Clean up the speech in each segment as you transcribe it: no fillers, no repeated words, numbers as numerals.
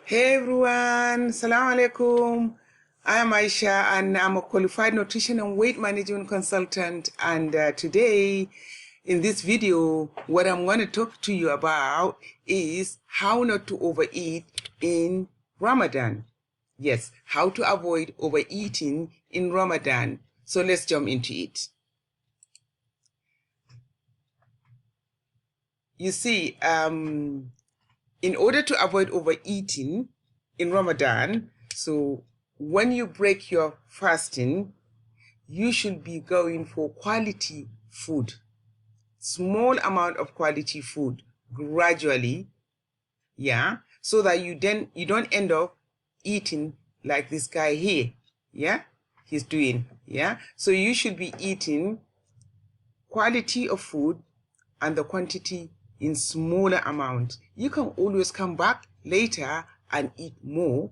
Hey everyone, Assalamu alaikum. I am Aisha and I'm a qualified nutrition and weight management consultant. And today in this video, what I'm going to talk to you about is how not to overeat in Ramadan. Yes, how to avoid overeating in Ramadan. So let's jump into it. You see, in order to avoid overeating in Ramadan, so when you break your fasting, you should be going for quality food, small amount of quality food gradually, yeah, so that you don't end up eating like this guy here, yeah, he's doing, yeah. So you should be eating quality of food and the quantity in smaller amount. You can always come back later and eat more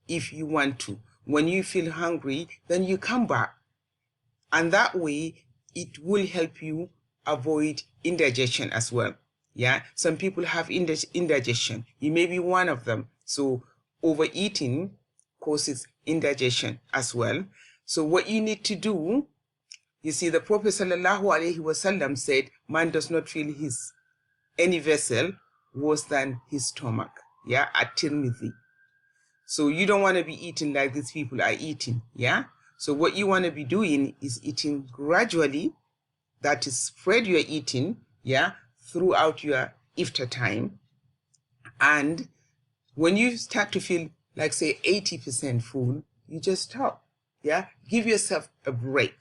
if you want to. When you feel hungry, then you come back. And that way, it will help you avoid indigestion as well. Yeah, some people have indigestion. You may be one of them. So overeating causes indigestion as well. So what you need to do, you see, the Prophet ﷺ said, man does not fill any vessel worse than his stomach. Yeah, at Tirmidhi. So you don't want to be eating like these people are eating. Yeah. So what you want to be doing is eating gradually. That is, spread your eating, yeah, throughout your iftar time. And when you start to feel like, say, 80% full, you just stop. Yeah. Give yourself a break.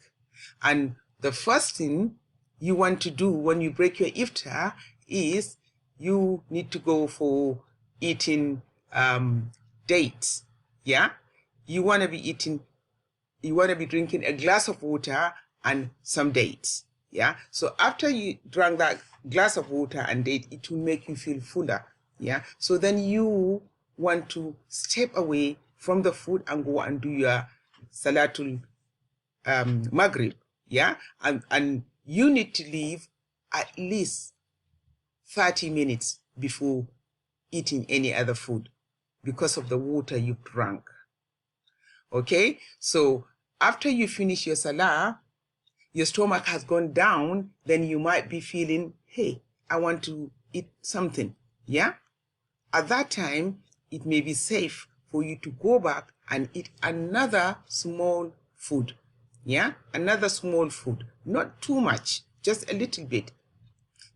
And the first thing you want to do when you break your iftar is you need to go for eating dates. Yeah, you want to be drinking a glass of water and some dates. Yeah, so after you drank that glass of water and date, it will make you feel fuller. Yeah, so then you want to step away from the food and go and do your Salatul Maghrib. Yeah, and you need to leave at least 30 minutes before eating any other food because of the water you drank. Okay, so after you finish your salah, your stomach has gone down, then you might be feeling, hey, I want to eat something. Yeah, at that time, it may be safe for you to go back and eat another small food. Yeah, another small food, not too much, just a little bit.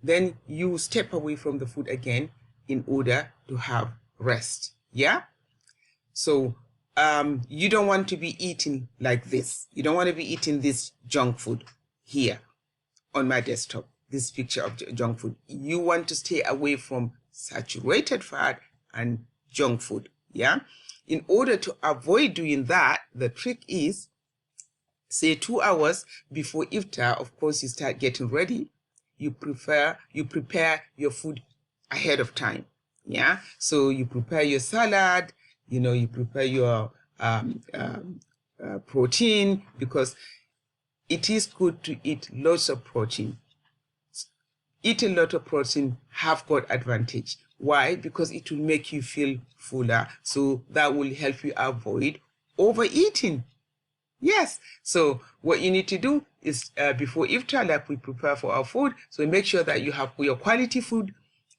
Then you step away from the food again in order to have rest. Yeah. So you don't want to be eating like this. You don't want to be eating this junk food here on my desktop, this picture of junk food. You want to stay away from saturated fat and junk food. Yeah. In order to avoid doing that, the trick is, say 2 hours before iftar, of course, you start getting ready. You prepare your food ahead of time. Yeah. So you prepare your salad, you prepare your protein, because it is good to eat lots of protein. Eat a lot of protein have got advantage. Why? Because it will make you feel fuller. So that will help you avoid overeating. Yes. So what you need to do is before iftar, like we prepare for our food, so make sure that you have your quality food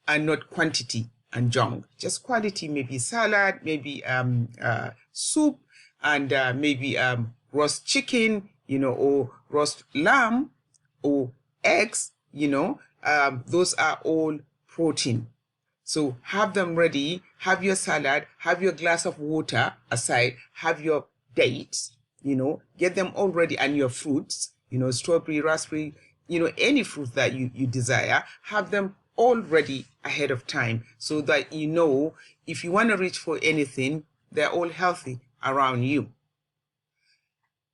and not quantity and junk. Just quality, maybe salad, maybe soup, and maybe roast chicken, or roast lamb, or eggs, those are all protein. So have them ready, have your salad, have your glass of water aside, have your dates, get them all ready, and your fruits, strawberry, raspberry, any fruit that you desire, have them all ready ahead of time, so that if you want to reach for anything, they're all healthy around you.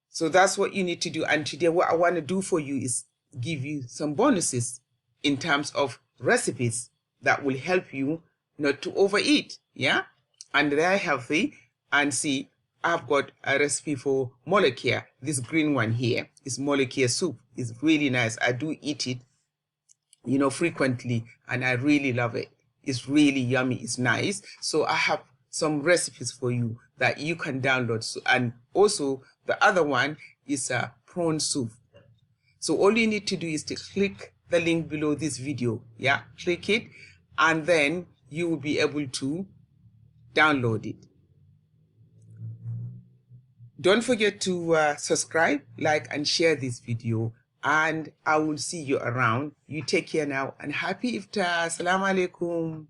So that's what you need to do. And today what I want to do for you is give you some bonuses in terms of recipes that will help you not to overeat. Yeah, and they're healthy. And see, I've got a recipe for molekia. This green one here is molekia soup. It's really nice. I do eat it, frequently, and I really love it. It's really yummy. It's nice. So I have some recipes for you that you can download. So, and also the other one is a prawn soup. So all you need to do is to click the link below this video. Yeah, click it, and then you will be able to download it. Don't forget to subscribe, like, and share this video. And I will see you around. You take care now, and happy iftar. Assalamu alaikum.